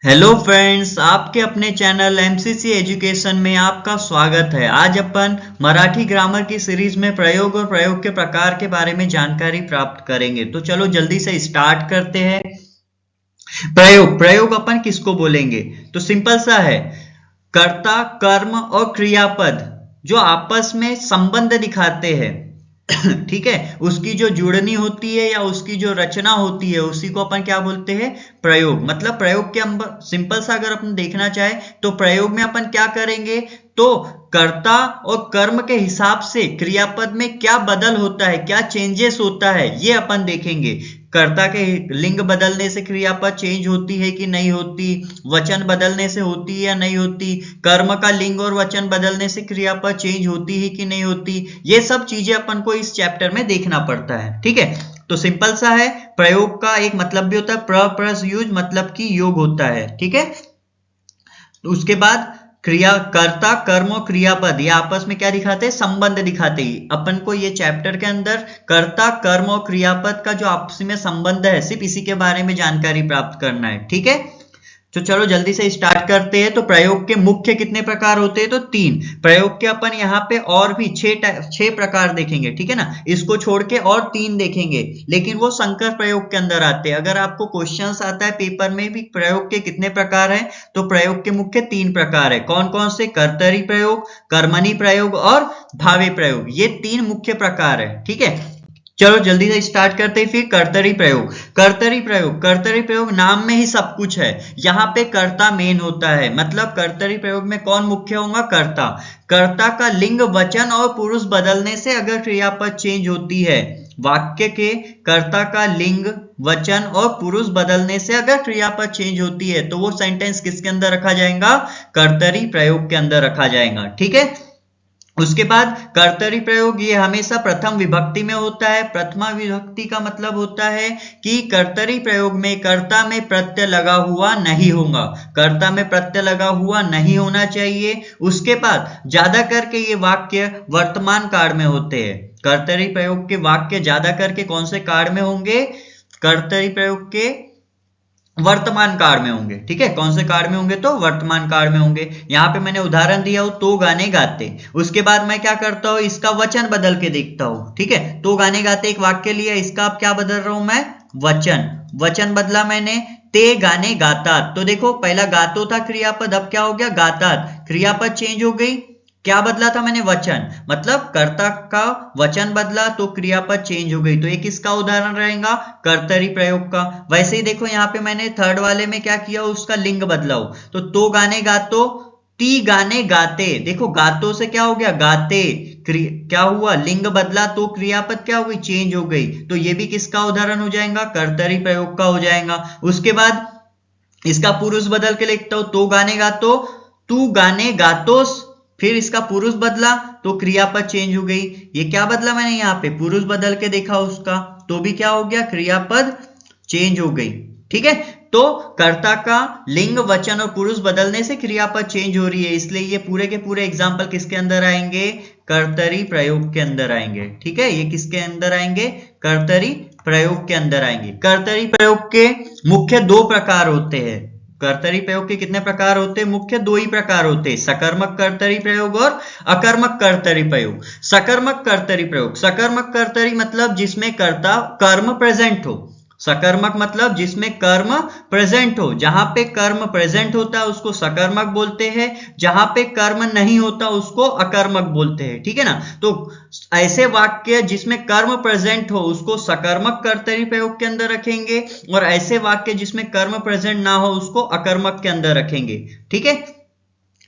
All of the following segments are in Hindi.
हेलो फ्रेंड्स, आपके अपने चैनल एमसीसी एजुकेशन में आपका स्वागत है। आज अपन मराठी ग्रामर की सीरीज में प्रयोग और प्रयोग के प्रकार के बारे में जानकारी प्राप्त करेंगे। तो चलो जल्दी से स्टार्ट करते हैं। प्रयोग प्रयोग अपन किसको बोलेंगे? तो सिंपल सा है, कर्ता, कर्म और क्रियापद जो आपस में संबंध दिखाते हैं ठीक है, उसकी जो जुड़नी होती है या उसकी जो रचना होती है उसी को अपन क्या बोलते हैं? प्रयोग। मतलब प्रयोग के अंदर सिंपल सा अगर अपन देखना चाहे तो प्रयोग में अपन क्या करेंगे, तो कर्ता और कर्म के हिसाब से क्रियापद में क्या बदल होता है, क्या चेंजेस होता है, ये अपन देखेंगे। कर्ता के लिंग बदलने से क्रियापद चेंज होती है कि नहीं होती, वचन बदलने से होती है या नहीं होती, कर्म का लिंग और वचन बदलने से क्रियापद चेंज होती है कि नहीं होती, ये सब चीजें अपन को इस चैप्टर में देखना पड़ता है। ठीक है, तो सिंपल सा है, प्रयोग का एक मतलब भी होता है प्र प्लस यूज, मतलब कि योग होता है। ठीक है, उसके बाद क्रिया, कर्ता, कर्म और क्रियापद ये आपस में क्या दिखाते हैं? संबंध दिखाते हैं। अपन को ये चैप्टर के अंदर कर्ता, कर्म और क्रियापद का जो आपस में संबंध है सिर्फ इसी के बारे में जानकारी प्राप्त करना है। ठीक है, तो चलो जल्दी से स्टार्ट करते हैं। तो प्रयोग के मुख्य कितने प्रकार होते हैं? तो 3 प्रयोग के अपन यहाँ पे और भी 6 प्रकार देखेंगे। ठीक है ना, इसको छोड़ के और 3 देखेंगे, लेकिन वो संकर प्रयोग के अंदर आते हैं। अगर आपको क्वेश्चंस आता है पेपर में भी प्रयोग के कितने प्रकार हैं, तो प्रयोग के मुख्य 3 प्रकार है। कौन कौन से? कर्तरी प्रयोग, कर्मणी प्रयोग और भावे प्रयोग, ये 3 मुख्य प्रकार है। ठीक है, चलो जल्दी से स्टार्ट करते हैं। फिर कर्तरी प्रयोग। कर्तरी प्रयोग, कर्तरी प्रयोग नाम में ही सब कुछ है। यहाँ पे कर्ता मेन होता है, मतलब कर्तरी प्रयोग में कौन मुख्य होगा? कर्ता। कर्ता का लिंग, वचन और पुरुष बदलने से अगर क्रियापद चेंज होती है, वाक्य के कर्ता का लिंग, वचन और पुरुष बदलने से अगर क्रियापद चेंज होती है तो वो सेंटेंस किसके अंदर रखा जाएगा? कर्तरी प्रयोग के अंदर रखा जाएगा। ठीक है, उसके बाद कर्तरी प्रयोग ये हमेशा प्रथम विभक्ति में होता है। प्रथमा विभक्ति का मतलब होता है कि कर्तरी प्रयोग में कर्ता में प्रत्यय लगा हुआ नहीं होगा, कर्ता में प्रत्यय लगा हुआ नहीं होना चाहिए। उसके बाद ज्यादा करके ये वाक्य वर्तमान काल में होते हैं। कर्तरी प्रयोग के वाक्य ज्यादा करके कौन से काल में होंगे? कर्तरी प्रयोग के वर्तमान काल में होंगे। ठीक है, कौन से काल में होंगे? तो वर्तमान काल में होंगे। यहाँ पे मैंने उदाहरण दिया हो, तो गाने गाते। उसके बाद मैं क्या करता हूँ, इसका वचन बदल के देखता हूँ। ठीक है, तो गाने गाते एक वाक्य लिया, इसका अब क्या बदल रहा हूं मैं? वचन। वचन बदला मैंने, ते गाने गातात। तो देखो पहला गातो था क्रियापद, अब क्या हो गया? गातात। क्रियापद चेंज हो गई, क्या बदला था मैंने? वचन। मतलब कर्ता का वचन बदला तो क्रियापद चेंज हो गई। तो एक इसका उदाहरण रहेगा कर्तरी प्रयोग का। वैसे ही देखो यहाँ पे मैंने थर्ड वाले में क्या किया, उसका लिंग बदला हो, तो गाने गातो, ती गाने गाते। देखो गातो से क्या हो गया? गाते। क्या हुआ? लिंग बदला तो क्रियापद क्या हो गई? चेंज हो गई। तो ये भी किसका उदाहरण हो जाएगा? कर्तरी प्रयोग का हो जाएगा। उसके बाद इसका पुरुष बदल के लिखता हूं, तो गाने गातो, तू गाने गातोस। फिर इसका पुरुष बदला तो क्रियापद चेंज हो गई। ये क्या बदला मैंने? यहाँ पे पुरुष बदल के देखा उसका, तो भी क्या हो गया? क्रियापद चेंज हो गई। ठीक है, तो कर्ता का लिंग, वचन और पुरुष बदलने से क्रियापद चेंज हो रही है, इसलिए ये पूरे के पूरे एग्जाम्पल किसके अंदर आएंगे? कर्तरी प्रयोग के अंदर आएंगे। ठीक है, ये किसके अंदर आएंगे? कर्तरी प्रयोग के अंदर आएंगे। कर्तरी प्रयोग के मुख्य 2 प्रकार होते हैं। कर्तरी प्रयोग के कितने प्रकार होते हैं? मुख्य 2 ही प्रकार होते हैं, सकर्मक कर्तरी प्रयोग और अकर्मक कर्तरी प्रयोग। सकर्मक कर्तरी प्रयोग, सकर्मक कर्तरी मतलब जिसमें कर्ता कर्म प्रेजेंट हो। सकर्मक मतलब जिसमें कर्म प्रेजेंट हो। जहां पे कर्म प्रेजेंट होता है उसको सकर्मक बोलते हैं, जहां पे कर्म नहीं होता उसको अकर्मक बोलते हैं। ठीक है ना, तो ऐसे वाक्य जिसमें कर्म प्रेजेंट हो उसको सकर्मक कर्तरी प्रयोग के अंदर रखेंगे, और ऐसे वाक्य जिसमें कर्म प्रेजेंट ना हो उसको अकर्मक के अंदर रखेंगे। ठीक है,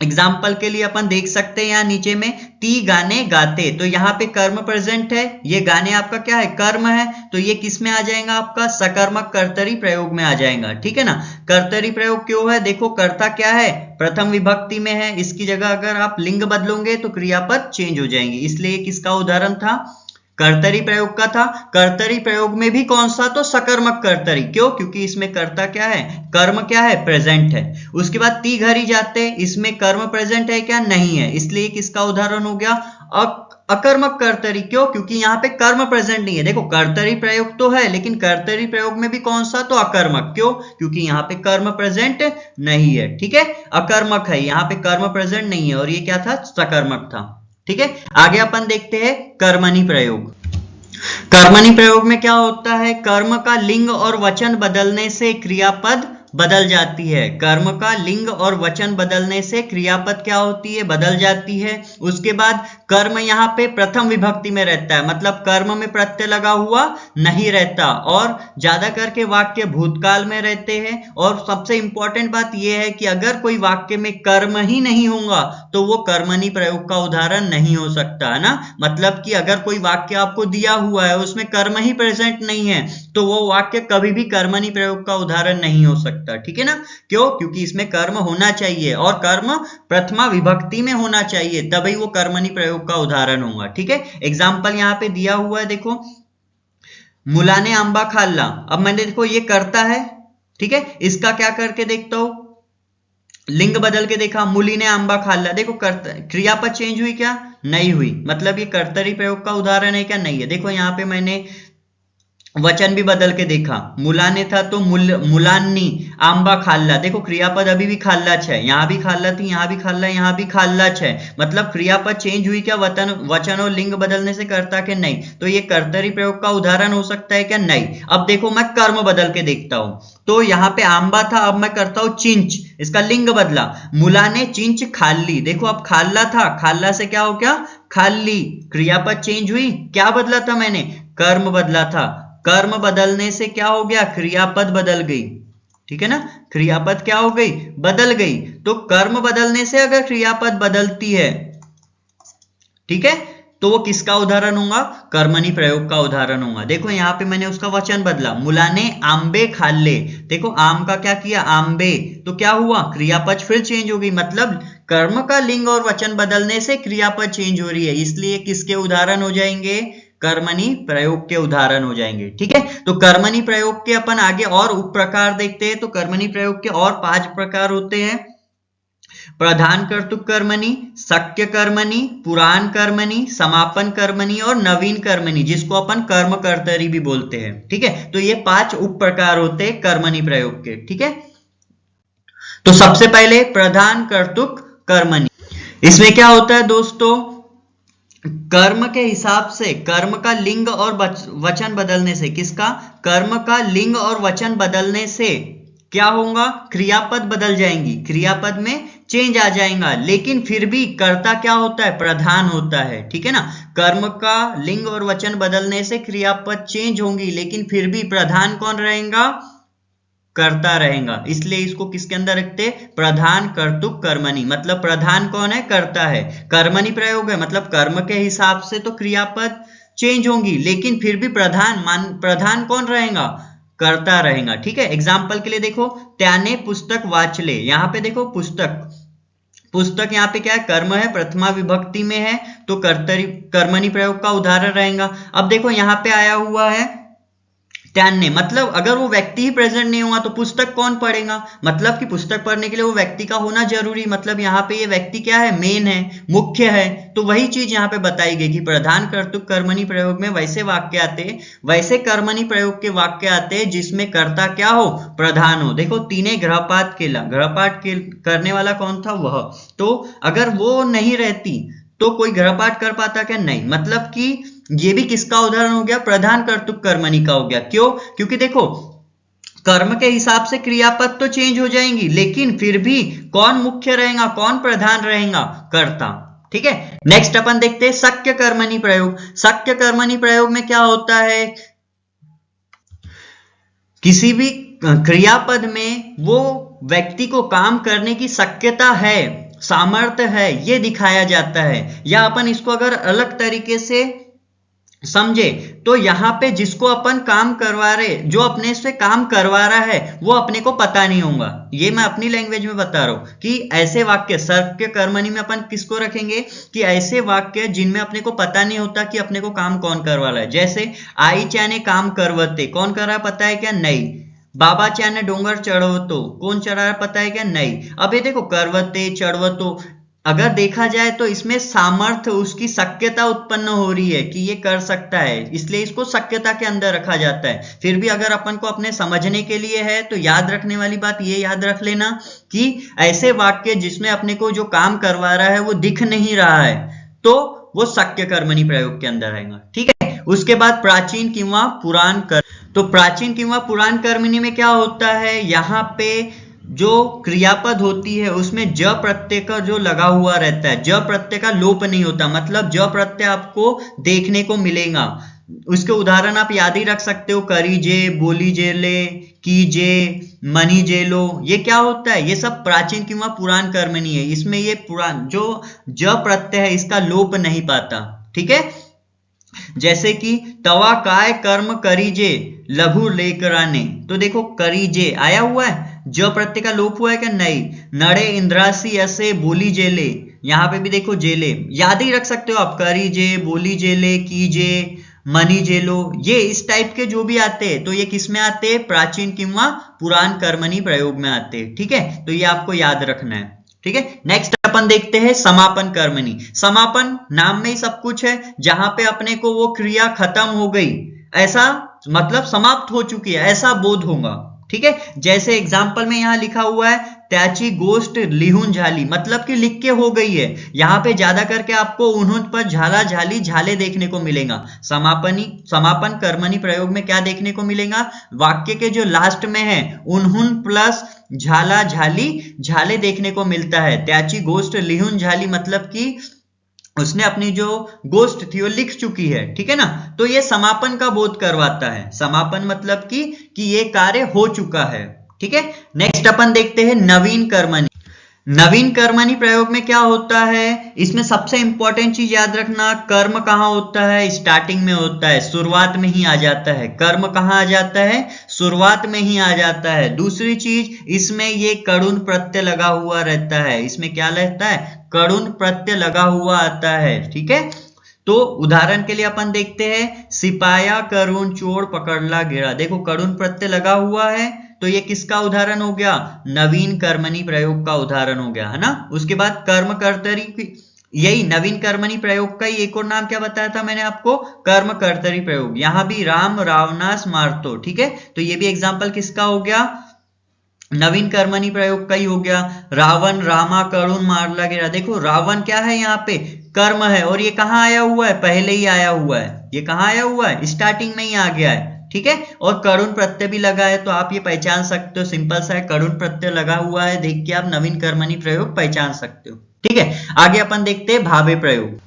एग्जाम्पल के लिए अपन देख सकते हैं यहाँ नीचे में, ती गाने गाते, तो यहाँ पे कर्म प्रेजेंट है, ये गाने आपका क्या है? कर्म है, तो ये किस में आ जाएगा? आपका सकर्मक कर्तरी प्रयोग में आ जाएगा। ठीक है ना, कर्तरी प्रयोग क्यों है? देखो कर्ता क्या है? प्रथम विभक्ति में है, इसकी जगह अगर आप लिंग बदलोगे तो क्रियापद चेंज हो जाएंगे, इसलिए किसका उदाहरण था? कर्तरी प्रयोग का था। कर्तरी प्रयोग में भी कौन सा? तो सकर्मक कर्तरी। क्यों? क्योंकि इसमें कर्ता क्या है? कर्म क्या है? प्रेजेंट है। उसके बाद ती घरी जाते, इसमें कर्म प्रेजेंट है क्या? नहीं है, इसलिए किसका उदाहरण हो गया? अकर्मक कर्तरी। क्यों? क्योंकि यहाँ पे कर्म प्रेजेंट नहीं है। देखो कर्तरी प्रयोग तो है, लेकिन कर्तरी प्रयोग में भी कौन सा? तो अकर्मक। क्यों? क्योंकि यहाँ पे कर्म प्रेजेंट नहीं है। ठीक है, अकर्मक है, यहाँ पे कर्म प्रेजेंट नहीं है, और ये क्या था? सकर्मक था। ठीक है, आगे अपन देखते हैं कर्मणि प्रयोग। कर्मणि प्रयोग में क्या होता है? कर्म का लिंग और वचन बदलने से क्रियापद बदल जाती है। कर्म का लिंग और वचन बदलने से क्रियापद क्या होती है? बदल जाती है। उसके बाद कर्म यहाँ पे प्रथम विभक्ति में रहता है, मतलब कर्म में प्रत्यय लगा हुआ नहीं रहता, और ज्यादा करके वाक्य भूतकाल में रहते हैं। और सबसे इंपॉर्टेंट बात यह है कि अगर कोई वाक्य में कर्म ही नहीं होगा तो वो कर्मणि प्रयोग का उदाहरण नहीं हो सकता, है ना। मतलब कि अगर कोई वाक्य आपको दिया हुआ है, उसमें कर्म ही प्रेजेंट नहीं है, तो वो वाक्य कभी भी कर्मणि प्रयोग का उदाहरण नहीं हो सकता। ठीक है ना। क्यों? क्योंकि इसमें कर्म होना चाहिए, और कर्म प्रथमा विभक्ति में होना चाहिए, तभी वो कर्मणि प्रयोग का उदाहरण होगा। ठीक है, एग्जाम्पल यहाँ पे दिया हुआ है, देखो, मुलाने आंबा खाल्ला। अब मैंने देखो ये करता है, ठीक है, इसका क्या करके देखता हूं, लिंग बदल के देखा, मुली ने आंबा खाल्ला। देखो क्रियापद चेंज हुई क्या? नहीं हुई। मतलब ये कर्तरी प्रयोग का उदाहरण है क्या? नहीं है। देखो यहाँ पे मैंने वचन भी बदल के देखा, मुलाने था तो मुलान्नी आंबा खाल्ला। देखो क्रियापद अभी भी खाल्लाच है, यहाँ भी खाल्ला थी, यहाँ भी खाल्ला, यहाँ भी खाल्लाच है। मतलब क्रियापद चेंज हुई क्या? वचन और लिंग बदलने से करता के नहीं? तो ये कर्तरी प्रयोग का उदाहरण हो सकता है क्या? नहीं। अब देखो मैं कर्म बदल के देखता हूं, तो यहाँ पे आंबा था, अब मैं करता हूं चिंच, इसका लिंग बदला, मुलाने चिंच खाल्ली। देखो अब खाल्ला था, खाल्ला से क्या हो गया? खाल्ली। क्रियापद चेंज हुई, क्या बदला था मैंने? कर्म बदला था। कर्म बदलने से क्या हो गया? क्रियापद बदल गई। ठीक है ना, क्रियापद क्या हो गई? बदल गई। तो कर्म बदलने से अगर क्रियापद बदलती है, ठीक है, तो वो किसका उदाहरण होगा? कर्मणि प्रयोग का उदाहरण होगा। देखो यहाँ पे मैंने उसका वचन बदला, मुलाने आंबे खाल्ले। देखो आम का क्या किया? आंबे, तो क्या हुआ? क्रियापद फिर चेंज हो गई। मतलब कर्म का लिंग और वचन बदलने से क्रियापद चेंज हो रही है, इसलिए किसके उदाहरण हो जाएंगे? कर्मणि प्रयोग के उदाहरण हो जाएंगे। ठीक है, तो कर्मणि प्रयोग के अपन आगे और उप प्रकार देखते हैं। तो कर्मणि प्रयोग के और 5 प्रकार होते हैं: प्रधान कर्तुक कर्मणि, शक्य कर्मणि, पुराण कर्मणि, समापन कर्मणि और नवीन कर्मणि, जिसको अपन कर्म कर्तरी भी बोलते हैं। ठीक है, तो ये 5 उप प्रकार होते हैं कर्मणि प्रयोग के। ठीक है, तो सबसे पहले प्रधान कर्तुक कर्मणि, इसमें क्या होता है दोस्तों? कर्म के हिसाब से कर्म का लिंग और वचन बदलने से, किसका? कर्म का लिंग और वचन बदलने से क्या होगा? क्रियापद बदल जाएंगी, क्रियापद में चेंज आ जाएगा, लेकिन फिर भी कर्ता क्या होता है? प्रधान होता है। ठीक है ना, कर्म का लिंग और वचन बदलने से क्रियापद चेंज होंगी, लेकिन फिर भी प्रधान कौन रहेगा? करता रहेगा। इसलिए इसको किसके अंदर रखते? प्रधान कर्तुक कर्मणि। मतलब प्रधान कौन है? करता है। कर्मणि प्रयोग है, मतलब कर्म के हिसाब से तो क्रियापद चेंज होंगी, लेकिन फिर भी प्रधान कौन रहेगा? करता रहेगा। ठीक है, एग्जाम्पल के लिए देखो, त्याने पुस्तक वाचले। यहाँ पे देखो पुस्तक, पुस्तक यहाँ पे क्या है? कर्म है, प्रथमा विभक्ति में है, तो कर्मणि प्रयोग का उदाहरण रहेगा। अब देखो यहाँ पे आया हुआ है त्यान्ने, मतलब अगर वो व्यक्ति ही प्रेजेंट नहीं होगा तो पुस्तक कौन पढ़ेगा? मतलब कि पुस्तक पढ़ने के लिए वो व्यक्ति का होना जरूरी। मतलब यहाँ पे ये व्यक्ति क्या है? मेन है, मुख्य है। तो वही चीज यहाँ पे बताई गई कि प्रधान कर्तुक कर्मणि प्रयोग में वैसे वाक्य आते, वैसे कर्मणि प्रयोग के वाक्य आते जिसमें कर्ता क्या हो? प्रधान हो। देखो तीने गृहपात केला, गृहपाठ करने वाला कौन था? वह। तो अगर वो नहीं रहती तो कोई गृहपाठ कर पाता क्या? नहीं। मतलब कि ये भी किसका उदाहरण हो गया? प्रधान कर्तुक कर्मणि का हो गया। क्यों? क्योंकि देखो कर्म के हिसाब से क्रियापद तो चेंज हो जाएंगी, लेकिन फिर भी कौन मुख्य रहेगा? कौन प्रधान रहेगा? कर्ता। ठीक है, नेक्स्ट अपन देखते हैं शक्य कर्मणि प्रयोग। शक्य कर्मणि प्रयोग में क्या होता है? किसी भी क्रियापद में वो व्यक्ति को काम करने की शक्यता है, सामर्थ्य है, ये दिखाया जाता है। या अपन इसको अगर अलग तरीके से समझे तो यहाँ पे जिसको अपन काम करवा रहे, जो अपने से काम करवा रहा है, वो अपने को पता नहीं होगा। ये मैं अपनी लैंग्वेज में बता रहा हूं कि ऐसे वाक्य शक्य कर्मणि में अपन किसको रखेंगे? कि ऐसे वाक्य जिनमें अपने को पता नहीं होता कि अपने को काम कौन करवा रहा है। जैसे आई चाने काम करवते, कौन कर रहा है पता है क्या? नहीं। बाबा चाने डोंगर चढ़वतो, कौन चढ़ा रहा है पता है क्या? नहीं। अब ये देखो करवते, चढ़वतो, अगर देखा जाए तो इसमें सामर्थ्य, उसकी शक्यता उत्पन्न हो रही है कि ये कर सकता है, इसलिए इसको शक्यता के अंदर रखा जाता है। फिर भी अगर अपन को अपने समझने के लिए है तो याद रखने वाली बात ये याद रख लेना कि ऐसे वाक्य जिसमें अपने को जो काम करवा रहा है वो दिख नहीं रहा है तो वो शक्य कर्मणी प्रयोग के अंदर आएगा। ठीक है, उसके बाद प्राचीन किंवा पुराण कर्म। तो प्राचीन किंवा पुराण कर्मणी में क्या होता है, यहाँ पे जो क्रियापद होती है उसमें ज प्रत्यय का जो लगा हुआ रहता है, ज प्रत्यय का लोप नहीं होता, मतलब ज प्रत्यय आपको देखने को मिलेगा। उसके उदाहरण आप याद ही रख सकते हो, करीजे, बोलीजेले, कीजे, मनीजेलो, ये क्या होता है, ये सब प्राचीन किंवा पुराण कर्मणी है। इसमें ये पुराण जो ज प्रत्यय है इसका लोप नहीं पाता। ठीक है, जैसे कि तवा काय कर्म करीजे लघु लेकराने, तो देखो करीजे आया हुआ है, ज प्रत्यय का लोप हुआ है क्या, नहीं। नड़े इंद्रासी ऐसे बोली जेले, यहां पे भी देखो जेले, याद ही रख सकते हो आप, करीजे, बोली जेले, कीजे, मनी जेलो, ये इस टाइप के जो भी आते हैं तो ये किस में आते हैं, प्राचीन किंवा पुराण कर्मणी प्रयोग में आते हैं। ठीक है, तो ये आपको याद रखना है। ठीक है, नेक्स्ट अपन देखते हैं समापन कर्मणी। समापन नाम में ही सब कुछ है, जहां पे अपने को वो क्रिया खत्म हो गई, ऐसा मतलब समाप्त हो चुकी है ऐसा बोध होगा। ठीक है, जैसे एग्जाम्पल में यहां लिखा हुआ है त्याची गोष्ट लिहून झाली, मतलब कि लिख के हो गई है। यहाँ पे ज्यादा करके आपको उन्हुन पर झाला झाली झाले देखने को मिलेगा। समापन कर्मणी प्रयोग में क्या देखने को मिलेगा, वाक्य के जो लास्ट में है उन्हुन प्लस झाला झाली झाले देखने को मिलता है। त्याची गोष्ट लिहून झाली मतलब कि उसने अपनी जो गोष्ट थी वो लिख चुकी है। ठीक है ना, तो ये समापन का बोध करवाता है। समापन मतलब कि ये कार्य हो चुका है। ठीक है, नेक्स्ट अपन देखते हैं नवीन कर्मणी। नवीन कर्मणी प्रयोग में क्या होता है, इसमें सबसे इंपॉर्टेंट चीज याद रखना, कर्म कहाँ होता है, स्टार्टिंग में होता है, शुरुआत में ही आ जाता है। कर्म कहाँ आ जाता है, शुरुआत में ही आ जाता है। दूसरी चीज, इसमें ये कड़ुन प्रत्यय लगा हुआ रहता है। इसमें क्या रहता है, कड़ुन प्रत्यय लगा हुआ आता है। ठीक है, तो उदाहरण के लिए अपन देखते हैं, सिपाया करुण चोर पकड़ला गिरा, देखो कड़ुन प्रत्यय लगा हुआ है तो ये किसका उदाहरण हो गया, नवीन कर्मणी प्रयोग का उदाहरण हो गया, है ना। उसके बाद कर्म कर्तरी, यही नवीन कर्मणी प्रयोग का ही एक और नाम क्या बताया था मैंने आपको, कर्म कर्तरी प्रयोग। यहां भी राम रावणास मारतो, ठीक है, तो ये भी एग्जाम्पल किसका हो गया, नवीन कर्मणी प्रयोग का ही हो गया। रावण रामा करुण मारला गिरा, देखो रावण क्या है यहाँ पे, कर्म है, और ये कहाँ आया हुआ है, पहले ही आया हुआ है। ये कहाँ आया हुआ है, स्टार्टिंग में ही आ गया है। ठीक है, और करुण प्रत्यय भी लगा है, तो आप ये पहचान सकते हो, सिंपल सा है, करुण प्रत्यय लगा हुआ है, देख के आप नवीन कर्मणी प्रयोग पहचान सकते हो। ठीक है, आगे अपन देखते हैं भावे प्रयोग।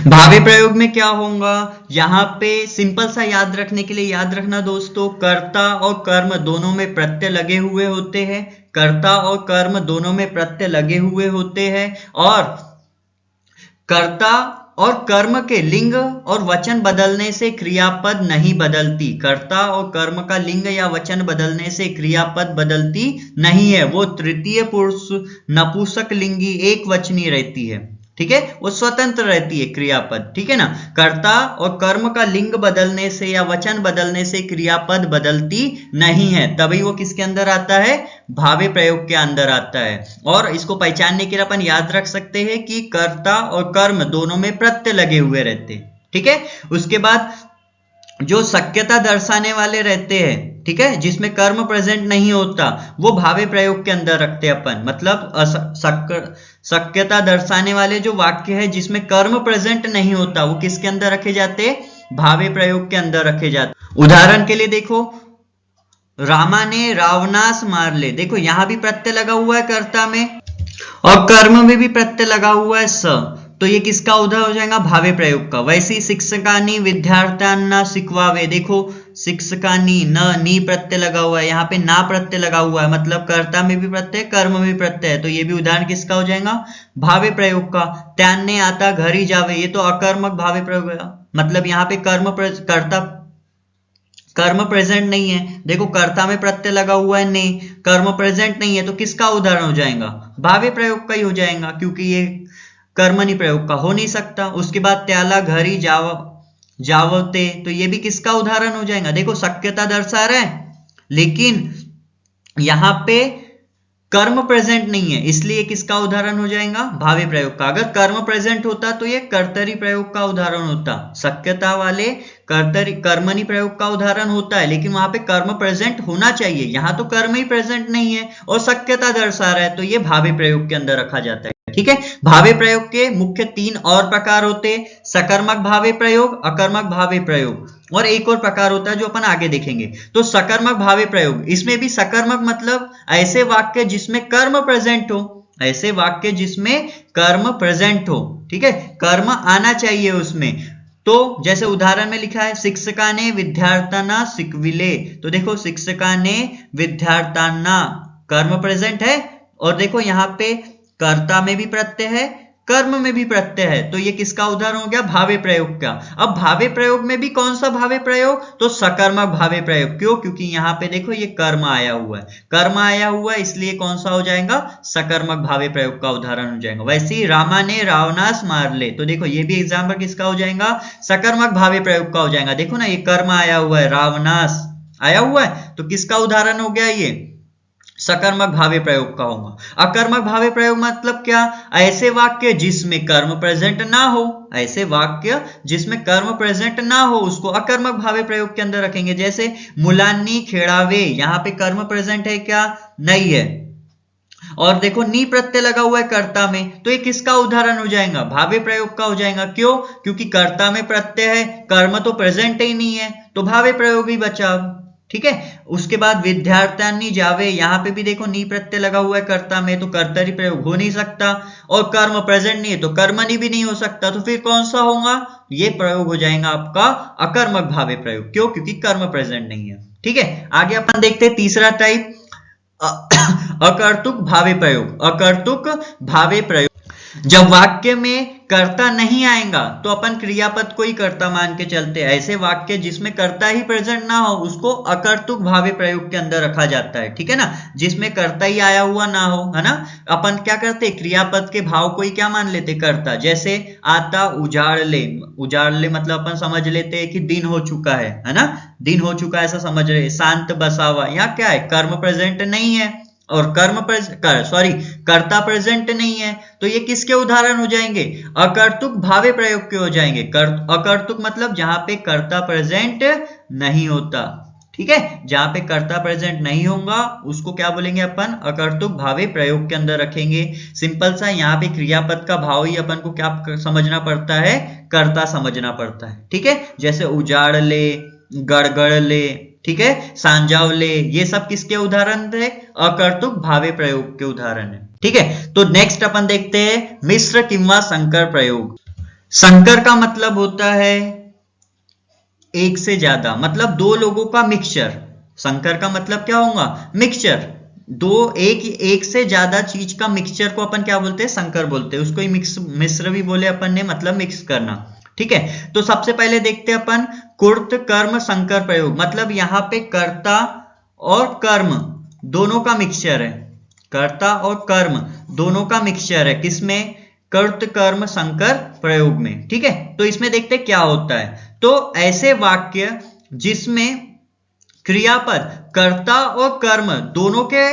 भावे प्रयोग में क्या होगा, यहाँ पे सिंपल सा याद रखने के लिए याद रखना दोस्तों, कर्ता और कर्म दोनों में प्रत्यय लगे हुए होते हैं। कर्ता और कर्म दोनों में प्रत्यय लगे हुए होते हैं, और कर्ता और कर्म के लिंग और वचन बदलने से क्रियापद नहीं बदलती। कर्ता और कर्म का लिंग या वचन बदलने से क्रियापद बदलती नहीं है, वो तृतीय पुरुष नपुंसक लिंगी एक वचनी रहती है। ठीक है, वो स्वतंत्र रहती है क्रियापद। ठीक है ना, कर्ता और कर्म का लिंग बदलने से या वचन बदलने से क्रियापद बदलती नहीं है, तभी वो किसके अंदर आता है, भावे प्रयोग के अंदर आता है। और इसको पहचानने के लिए अपन याद रख सकते हैं कि कर्ता और कर्म दोनों में प्रत्यय लगे हुए रहते हैं। ठीक है, उसके बाद जो शक्यता दर्शाने वाले रहते हैं, ठीक है, जिसमें कर्म प्रेजेंट नहीं होता, वो भावे प्रयोग के अंदर रखते हैं अपन। मतलब शक्यता दर्शाने वाले जो वाक्य है जिसमें कर्म प्रेजेंट नहीं होता, वो किसके अंदर रखे जाते हैं, भावे प्रयोग के अंदर रखे जाते। उदाहरण के लिए देखो, रामा ने रावणास मार ले, देखो यहां भी प्रत्यय लगा हुआ है कर्ता में, और कर्म में भी प्रत्यय लगा हुआ है स, तो ये किसका उदाहरण हो जाएगा, भावे प्रयोग का। वैसे ही शिक्षकानी विद्यार्थ्यांना शिकवावे, देखो शिक्षकानी न नी प्रत्यय लगा हुआ है, यहाँ पे ना प्रत्यय लगा हुआ है, मतलब कर्ता में भी प्रत्यय कर्म में भी प्रत्यय है, तो ये भी उदाहरण किसका हो जाएगा, भावे प्रयोग का। त्यांने आता घरी जावे, ये तो अकर्मक भावे प्रयोग है, मतलब यहाँ पे कर्म प्रेजेंट नहीं है। देखो कर्ता में प्रत्यय लगा हुआ है ने, कर्म प्रेजेंट नहीं है, तो किसका उदाहरण हो जाएगा, भावे प्रयोग का ही हो जाएगा, क्योंकि ये कर्मणी प्रयोग का हो नहीं सकता। उसके बाद त्याला घरी जावते, तो ये भी किसका उदाहरण हो जाएगा, देखो शक्यता दर्शा रहा है, लेकिन यहां पे कर्म प्रेजेंट नहीं है, इसलिए किसका उदाहरण हो जाएगा? भावी प्रयोग का। अगर कर्म प्रेजेंट होता तो ये कर्तरी प्रयोग का उदाहरण होता। शक्यता वाले कर्मणी प्रयोग का उदाहरण होता है, लेकिन वहां पे कर्म प्रेजेंट होना चाहिए, यहाँ तो कर्म ही प्रेजेंट नहीं है और शक्यता दर्शा रहा है, तो ये भावी प्रयोग के अंदर रखा जाता है। ठीक है, भावी प्रयोग के मुख्य 3 और प्रकार होते हैं, सकर्मक भावी प्रयोग, अकर्मक भावी प्रयोग, और एक और प्रकार होता है जो अपन आगे देखेंगे। तो सकर्मक भावी प्रयोग, इसमें भी सकर्मक मतलब ऐसे वाक्य जिसमें कर्म प्रेजेंट हो, ऐसे वाक्य जिसमें कर्म प्रेजेंट हो। ठीक है, कर्म आना चाहिए उसमें। तो जैसे उदाहरण में लिखा है, शिक्षका ने विद्यार्थ्यांना शिकविले, तो देखो शिक्षका ने विद्यार्थ्यांना, कर्म प्रेजेंट है, और देखो यहाँ पे कर्ता में भी प्रत्यय है, कर्म में भी प्रत्यय है, तो ये किसका उदाहरण हो गया? भावी प्रयोग का। अब भावी प्रयोग में भी कौन सा भावी प्रयोग? तो सकर्मक भावी प्रयोग। क्यों? क्योंकि यहाँ पे देखो ये कर्म आया हुआ है, कर्म आया हुआ है, इसलिए कौन सा हो जाएगा? सकर्मक भावी प्रयोग का उदाहरण हो जाएगा। वैसे ही रामा ने रावणास मार ले, तो देखो ये भी एग्जाम्पल किसका हो जाएगा? सकर्मक भावी प्रयोग का हो जाएगा। देखो ना, ये कर्म आया हुआ है, रावणास आया हुआ है, तो किसका उदाहरण हो गया? ये सकर्मक भावी प्रयोग का होगा। अकर्मक भावी प्रयोग मतलब क्या? ऐसे वाक्य जिसमें कर्म प्रेजेंट ना हो, ऐसे वाक्य जिसमें कर्म प्रेजेंट ना हो उसको अकर्मक भावी प्रयोग के अंदर रखेंगे। जैसे मुलांनी खेड़ावे, यहाँ पे कर्म प्रेजेंट है क्या? नहीं है, और देखो नी प्रत्यय लगा हुआ है कर्ता में, तो ये किसका उदाहरण हो जाएगा? भावी प्रयोग का हो जाएगा। क्यों? क्योंकि कर्ता में प्रत्यय है, कर्म तो प्रेजेंट ही नहीं है, तो भावी प्रयोग ही बचा। ठीक है, उसके बाद विद्यार्थ्यांनी जावे, यहाँ पे भी देखो नी प्रत्यय लगा हुआ है कर्ता में, तो कर्तरी प्रयोग हो नहीं सकता, और कर्म प्रेजेंट नहीं है तो कर्मणी भी नहीं हो सकता, तो फिर कौन सा होगा? ये प्रयोग हो जाएगा आपका अकर्मक भावी प्रयोग। क्यों? क्योंकि कर्म प्रेजेंट नहीं है। ठीक है, आगे अपन देखते हैं तीसरा टाइप, अकर्तुक भावी प्रयोग। अकर्तुक भावी प्रयोग, जब वाक्य में कर्ता नहीं आएगा तो अपन क्रियापद को ही कर्ता मान के चलते हैं। ऐसे वाक्य जिसमें कर्ता ही प्रेजेंट ना हो उसको अकर्तुक भावी प्रयोग के अंदर रखा जाता है। ठीक है ना, जिसमें कर्ता ही आया हुआ ना हो, है ना। अपन क्या करते, क्रियापद के भाव को ही क्या मान लेते? कर्ता। जैसे आता उजाड़ ले, उजाड़ ले मतलब अपन समझ लेते हैं कि दिन हो चुका है ना, दिन हो चुका है ऐसा समझ रहे। शांत बसावा, यहाँ क्या है? कर्म प्रेजेंट नहीं है और कर्ता प्रेजेंट नहीं है, तो ये किसके उदाहरण हो जाएंगे? अकर्तुक भावी प्रयोग के हो जाएंगे। अकर्तुक मतलब जहां पे कर्ता प्रेजेंट नहीं होता। ठीक है, जहां पे कर्ता प्रेजेंट नहीं होगा उसको क्या बोलेंगे अपन? अकर्तुक भावी प्रयोग के अंदर रखेंगे। सिंपल सा, यहाँ पे क्रियापद का भाव ही अपन को क्या समझना पड़ता है? कर्ता समझना पड़ता है। ठीक है, जैसे उजाड़ ले, गड़गड़ ले, ठीक है, सांजावले, ये सब किसके उदाहरण थे? अकर्तुक भावी प्रयोग के उदाहरण है। ठीक है, तो नेक्स्ट अपन देखते हैं मिश्र किंवा संकर प्रयोग। संकर का मतलब होता है एक से ज्यादा, मतलब दो लोगों का मिक्सचर। संकर का मतलब क्या होगा? मिक्सचर, दो एक से ज्यादा चीज का मिक्सचर को अपन क्या बोलते हैं? संकर बोलते हैं। उसको ही मिश्र भी बोले अपन ने, मतलब मिक्स करना। ठीक है, तो सबसे पहले देखते हैं अपन कुर्त कर्म संकर प्रयोग। मतलब यहाँ पे कर्ता और कर्म दोनों का मिक्सचर है, कर्ता और कर्म दोनों का मिक्सचर है। किसमें? कर्त कर्म संकर प्रयोग में। ठीक है, तो इसमें देखते हैं क्या होता है। तो ऐसे वाक्य जिसमें क्रियापद कर्ता और कर्म दोनों के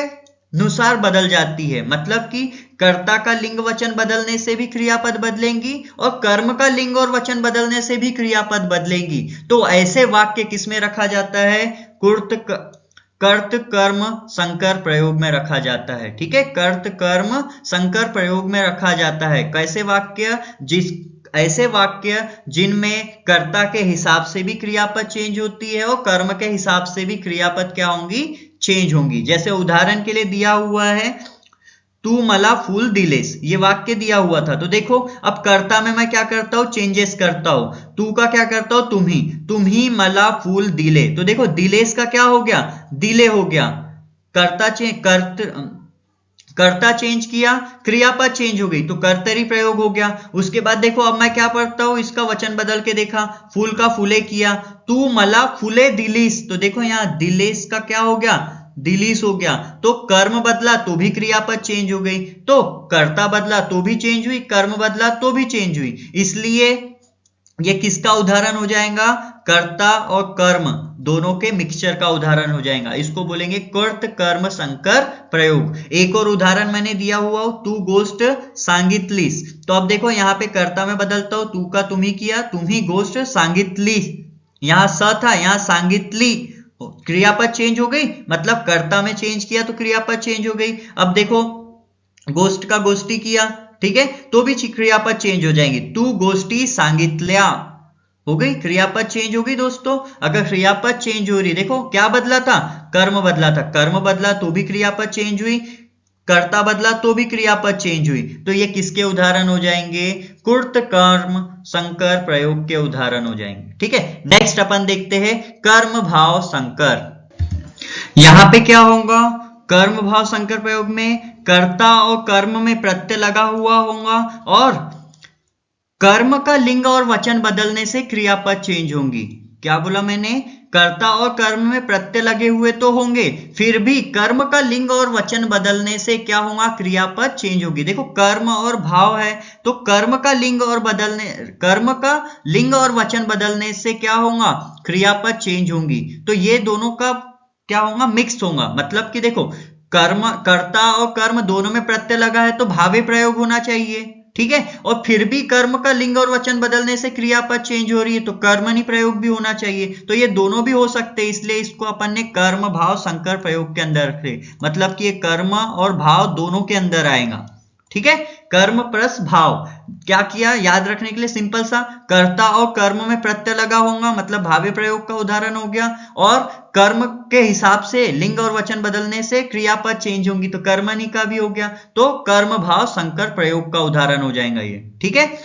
अनुसार बदल जाती है, मतलब कि कर्ता का लिंग वचन बदलने से भी क्रियापद बदलेंगी और कर्म का लिंग और वचन बदलने से भी क्रियापद बदलेंगी। तो ऐसे वाक्य किसमें रखा जाता है? कर्त कर्म संकर प्रयोग में रखा जाता है। ठीक है, कर्त कर्म संकर प्रयोग में रखा जाता है। कैसे वाक्य? ऐसे वाक्य जिनमें कर्ता के हिसाब से भी क्रियापद चेंज होती है और कर्म के हिसाब से भी क्रियापद क्या होंगी? चेंज होंगी। जैसे उदाहरण के लिए दिया हुआ है, तू मला फूल दिलेस, ये वाक्य दिया हुआ था। तो देखो अब कर्ता में मैं क्या करता हूं? चेंजेस करता हूं। तू का क्या करता हूं? तुम ही मला फूल दिले, तो देखो दिलेस का क्या हो गया? दिले हो गया। कर्ता चेंज किया, क्रियापद चेंज हो गई, तो कर्तरी प्रयोग हो गया। उसके बाद देखो अब मैं क्या पढ़ता हूं, इसका वचन बदल के देखा, फूल का फूले किया, तू मला फूले दिलीस, तो देखो यहाँ दिलेस का क्या हो गया? दिलीस हो गया। तो कर्म बदला तो भी क्रियापद चेंज हो गई, तो कर्ता बदला तो भी चेंज हुई, कर्म बदला तो भी चेंज हुई। इसलिए ये किसका उदाहरण हो जाएगा? कर्ता और कर्म दोनों के मिक्सचर का उदाहरण हो जाएगा, इसको बोलेंगे कर्त कर्म संकर प्रयोग। एक और उदाहरण मैंने दिया हुआ हो, तू गोष्ट सांगितलीस। तो अब देखो यहाँ पे कर्ता में बदलता हूं, तू का तुम ही किया, तुम ही गोष्ट सांगितली, यहाँ स था यहाँ सांगितली, क्रियापद चेंज हो गई, मतलब कर्ता में चेंज किया तो क्रियापद चेंज हो गई। अब देखो गोष्ट का गोष्ठी किया, ठीक है, तो भी क्रियापद चेंज हो जाएंगे, तू गोष्ठी सांगितल्या, हो गई, क्रियापद चेंज हो गई दोस्तों। अगर क्रियापद चेंज हो रही, देखो क्या बदला था, कर्म बदला था, कर्म बदला तो भी क्रियापद चेंज हुई, कर्ता बदला तो भी क्रियापद चेंज हुई। तो ये किसके उदाहरण हो जाएंगे, कुर्त कर्म संकर प्रयोग के उदाहरण हो जाएंगे। ठीक है, नेक्स्ट अपन देखते हैं कर्म भाव संकर। यहां पे क्या होगा, कर्म भाव संकर प्रयोग में कर्ता और कर्म में प्रत्यय लगा हुआ होगा और कर्म का लिंग और वचन बदलने से क्रियापद चेंज होंगी। क्या बोला मैंने, कर्ता और कर्म में प्रत्यय लगे हुए तो होंगे, फिर भी कर्म का लिंग और वचन बदलने से क्या होगा, क्रियापद चेंज होगी। देखो कर्म और भाव है तो कर्म का लिंग और वचन बदलने से क्या होगा, क्रियापद चेंज होंगी। तो ये दोनों का क्या होगा, मिक्स होगा। मतलब कि देखो कर्ता और कर्म दोनों में प्रत्यय लगा है तो भावे प्रयोग होना चाहिए, ठीक है, और फिर भी कर्म का लिंग और वचन बदलने से क्रियापद चेंज हो रही है तो कर्मणि प्रयोग भी होना चाहिए। तो ये दोनों भी हो सकते हैं, इसलिए इसको अपन ने कर्म भाव संकर प्रयोग के अंदर रखे, मतलब कि ये कर्म और भाव दोनों के अंदर आएगा। ठीक है, कर्म प्लस भाव, क्या किया याद रखने के लिए, सिंपल सा, कर्ता और कर्म में प्रत्यय लगा होगा मतलब भावे प्रयोग का उदाहरण हो गया, और कर्म के हिसाब से लिंग और वचन बदलने से क्रियापद चेंज होंगी तो कर्मणि का भी हो गया, तो कर्म भाव संकर प्रयोग का उदाहरण हो जाएगा ये। ठीक है,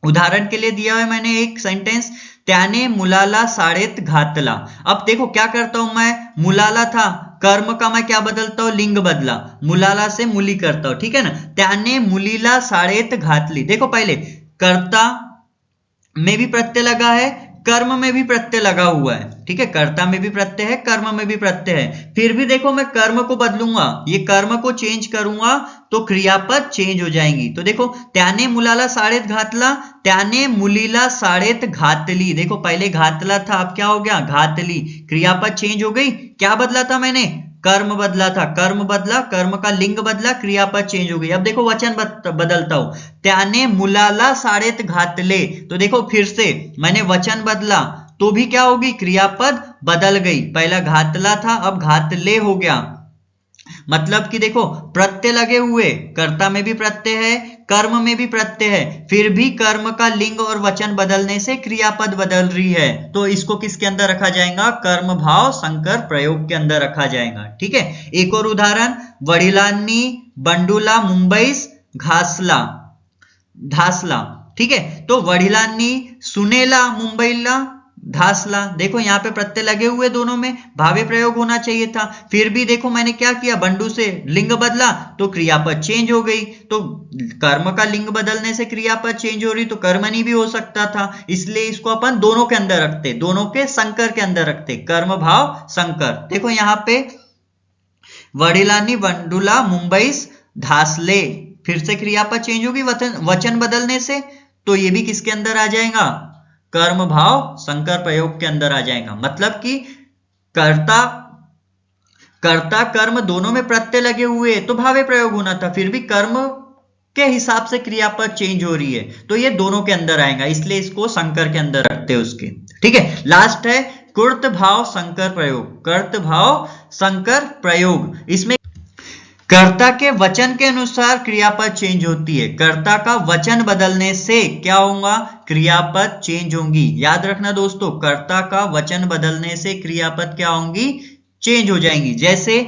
उदाहरण के लिए दिया है मैंने एक सेंटेंस, त्याने मुलाला शाळेत घातला। अब देखो क्या करता हूं मैं, मुलाला था, कर्म का मैं क्या बदलता हूं, लिंग बदला, मुलाला से मुली करता हूं, ठीक है ना। त्याने मुलीला शाळेत घातली, देखो पहले कर्ता में भी प्रत्यय लगा है, कर्म में भी प्रत्यय लगा हुआ है, ठीक है, कर्ता में भी प्रत्यय है, कर्म में भी प्रत्यय है, फिर भी देखो मैं कर्म को बदलूंगा, ये कर्म को चेंज करूंगा तो क्रियापद चेंज हो जाएंगी। तो देखो त्याने मुलाला शाळेत घातला, त्याने मुलीला शाळेत घातली, देखो पहले घातला था अब क्या हो गया, घातली, क्रियापद चेंज हो गई। क्या बदला था मैंने, कर्म बदला था, कर्म बदला, कर्म का लिंग बदला, क्रियापद चेंज हो गई। अब देखो वचन बदलता हूं, त्याने मुलाला शाळेत घातले, तो देखो फिर से मैंने वचन बदला तो भी क्या होगी, क्रियापद बदल गई, पहला घातला था अब घातले हो गया। मतलब कि देखो प्रत्यय लगे हुए, कर्ता में भी प्रत्यय है, कर्म में भी प्रत्यय है, फिर भी कर्म का लिंग और वचन बदलने से क्रियापद बदल रही है, तो इसको किसके अंदर रखा जाएगा, कर्म भाव संकर प्रयोग के अंदर रखा जाएगा। ठीक है, एक और उदाहरण, वडिलांनी बंडूला मुंबईस धासला, ठीक है, तो वडिलांनी सुनेला मुंबईला धासला, देखो यहाँ पे प्रत्यय लगे हुए दोनों में, भावे प्रयोग होना चाहिए था, फिर भी देखो मैंने क्या किया, बंडू से लिंग बदला तो क्रियापद चेंज हो गई। तो कर्म का लिंग बदलने से क्रियापद चेंज हो रही तो कर्मणि भी हो सकता था, इसलिए इसको अपन दोनों के अंदर रखते, दोनों के संकर के अंदर रखते, कर्म भाव संकर। देखो यहाँ पे वडिलांनी बंडूला मुंबईस धासले, फिर से क्रियापद चेंज होगी वचन बदलने से, तो ये भी किसके अंदर आ जाएगा, कर्म भाव संकर प्रयोग के अंदर आ जाएगा। मतलब कि कर्ता कर्म दोनों में प्रत्यय लगे हुए तो भावे प्रयोग होना था, फिर भी कर्म के हिसाब से क्रियापद चेंज हो रही है तो ये दोनों के अंदर आएगा, इसलिए इसको संकर के अंदर रखते हैं उसके। ठीक है, लास्ट है कुर्त भाव संकर प्रयोग। कर्त भाव संकर प्रयोग, इसमें कर्ता के वचन के अनुसार क्रियापद चेंज होती है, कर्ता का वचन बदलने से क्या होगा, क्रियापद चेंज होंगी। याद रखना दोस्तों, कर्ता का वचन बदलने से क्रियापद क्या होंगी, चेंज हो जाएंगी। जैसे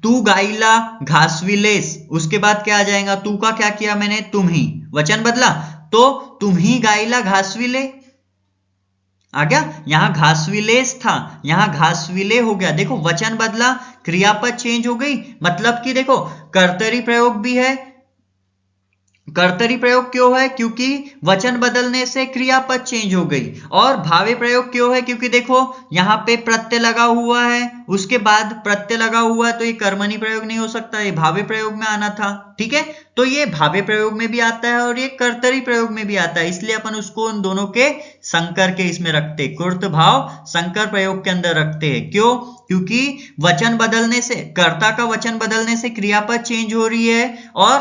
तू गाइला घासविलेस, उसके बाद क्या आ जाएगा, तू का क्या किया मैंने, तुम ही, वचन बदला तो तुम ही गाइला घासविले आ गया, यहां घासविलेस था यहां घासविले हो गया, देखो वचन बदला क्रियापद चेंज हो गई। मतलब कि देखो कर्तरी प्रयोग भी है, कर्तरी प्रयोग क्यों है? क्योंकि वचन बदलने से क्रियापद चेंज हो गई। और भावे प्रयोग क्यों है? क्योंकि देखो यहाँ पे प्रत्यय लगा हुआ है, उसके बाद प्रत्यय लगा हुआ है, तो ये कर्मणी प्रयोग नहीं हो सकता, ये भावे प्रयोग में आना था। ठीक है, तो ये भावे प्रयोग में भी आता है और ये कर्तरी प्रयोग में भी आता है, इसलिए अपन उसको उन दोनों के संकर के इसमें रखते, कुर्त भाव संकर प्रयोग के अंदर रखते हैं। क्यों? क्योंकि वचन बदलने से, कर्ता का वचन बदलने से क्रियापद चेंज हो रही है और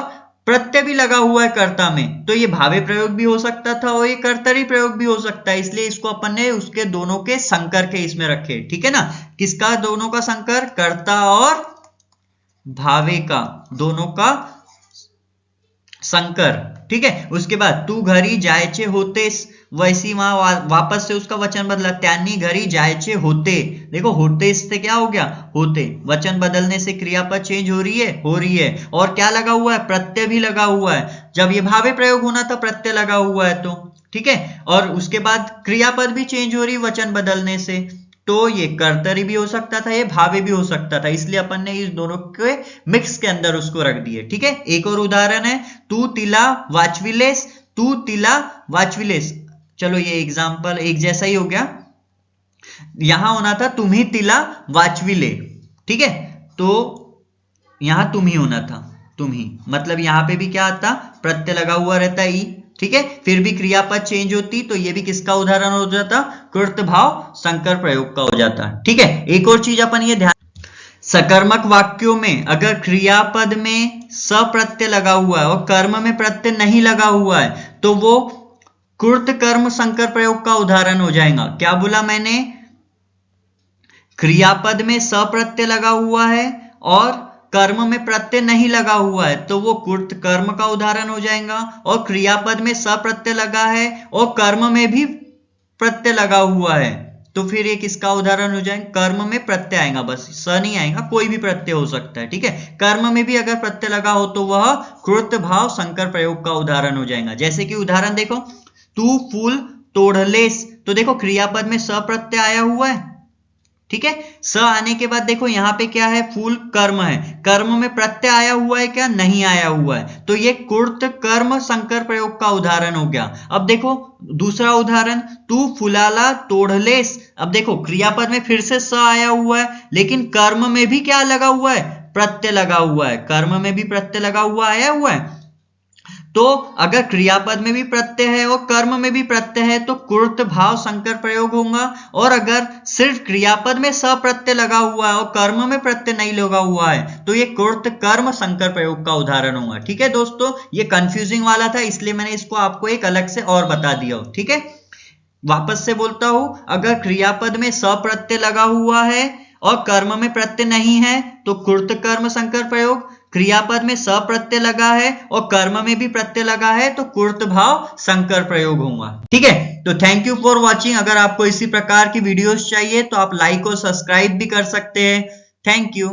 प्रत्यय भी लगा हुआ है कर्ता में, तो ये भावे प्रयोग भी हो सकता था और ये कर्तरी प्रयोग भी हो सकता है, इसलिए इसको अपन ने उसके दोनों के संकर के इसमें रखे। ठीक है ना, किसका दोनों का संकर? कर्ता और भावे का दोनों का संकर। ठीक है, उसके बाद तू घरी जायचे होतेस, वैसी वहां वापस से उसका वचन बदला, त्यांनी घरी जायचे होते। देखो होते से क्या हो गया? होते। वचन बदलने से क्रियापद चेंज हो रही है और क्या लगा हुआ है? प्रत्यय भी लगा हुआ है। जब ये भावे प्रयोग होना था प्रत्यय लगा हुआ है तो ठीक है, और उसके बाद क्रियापद भी चेंज हो रही है वचन बदलने से, तो ये कर्तरी भी हो सकता था, ये भावे भी हो सकता था, इसलिए अपन ने इस दोनों के मिक्स के अंदर उसको रख दिए। ठीक है, एक और उदाहरण है, तू तिला वाचविलेस, तू तिला वाचविलेस। चलो ये एग्जाम्पल एक जैसा ही हो गया, यहां होना था तुम्ही तिला वाचविले। ठीक है, तो यहां तुम ही होना था, तुम ही, मतलब यहां पे भी क्या आता? प्रत्यय लगा हुआ रहता ई। ठीक है, फिर भी क्रियापद चेंज होती, तो ये भी किसका उदाहरण हो जाता? कृत भाव संकर प्रयोग का हो जाता। ठीक है, एक और चीज अपन ये ध्यान, सकर्मक वाक्यों में अगर क्रियापद में स प्रत्यय लगा हुआ है और कर्म में प्रत्यय नहीं लगा हुआ है तो वो कृत कर्म संकर प्रयोग का उदाहरण हो जाएगा। क्या बोला मैंने? क्रियापद में स प्रत्यय लगा हुआ है और कर्म में प्रत्यय नहीं लगा हुआ है तो वो कृत कर्म का उदाहरण हो जाएगा, और क्रियापद में स प्रत्यय लगा है और कर्म में भी प्रत्यय लगा हुआ है तो फिर ये किसका उदाहरण हो जाएगा? कर्म में प्रत्यय आएगा, बस स नहीं आएगा, कोई भी प्रत्यय हो सकता है। ठीक है, कर्म में भी अगर प्रत्यय लगा हो तो वह कृत भाव संकर प्रयोग का उदाहरण हो जाएगा। जैसे कि उदाहरण देखो, तू फूल तोड़लेस, तो देखो क्रियापद में स प्रत्यय आया हुआ है। ठीक है, स आने के बाद देखो यहां पे क्या है? फूल कर्म है, कर्म में प्रत्यय आया हुआ है क्या? नहीं आया हुआ है, तो ये कृत कर्म संकर प्रयोग का उदाहरण हो गया। अब देखो दूसरा उदाहरण, तू फुलाला तोड़लेस। अब देखो क्रियापद में फिर से स आया हुआ है, लेकिन कर्म में भी क्या लगा हुआ है? प्रत्यय लगा हुआ है, कर्म में भी प्रत्यय लगा हुआ आया हुआ है। तो अगर क्रियापद में भी प्रत्यय है और कर्म में भी प्रत्यय है तो कृत भाव संकर प्रयोग होगा, और अगर सिर्फ क्रियापद में स प्रत्यय लगा हुआ है और कर्म में प्रत्यय नहीं लगा हुआ है तो ये कृत कर्म संकर प्रयोग का उदाहरण होगा। ठीक है दोस्तों, ये कंफ्यूजिंग वाला था इसलिए मैंने इसको आपको एक अलग से और बता दिया। ठीक है, वापस से बोलता हूं, अगर क्रियापद में स प्रत्यय लगा हुआ है और कर्म में प्रत्यय नहीं है तो कृत कर्म संकर प्रयोग, क्रियापद में स प्रत्यय लगा है और कर्म में भी प्रत्यय लगा है तो कृत भाव संकर प्रयोग होगा। ठीक है, तो थैंक यू फॉर वॉचिंग। अगर आपको इसी प्रकार की वीडियोस चाहिए तो आप लाइक और सब्सक्राइब भी कर सकते हैं। Thank you.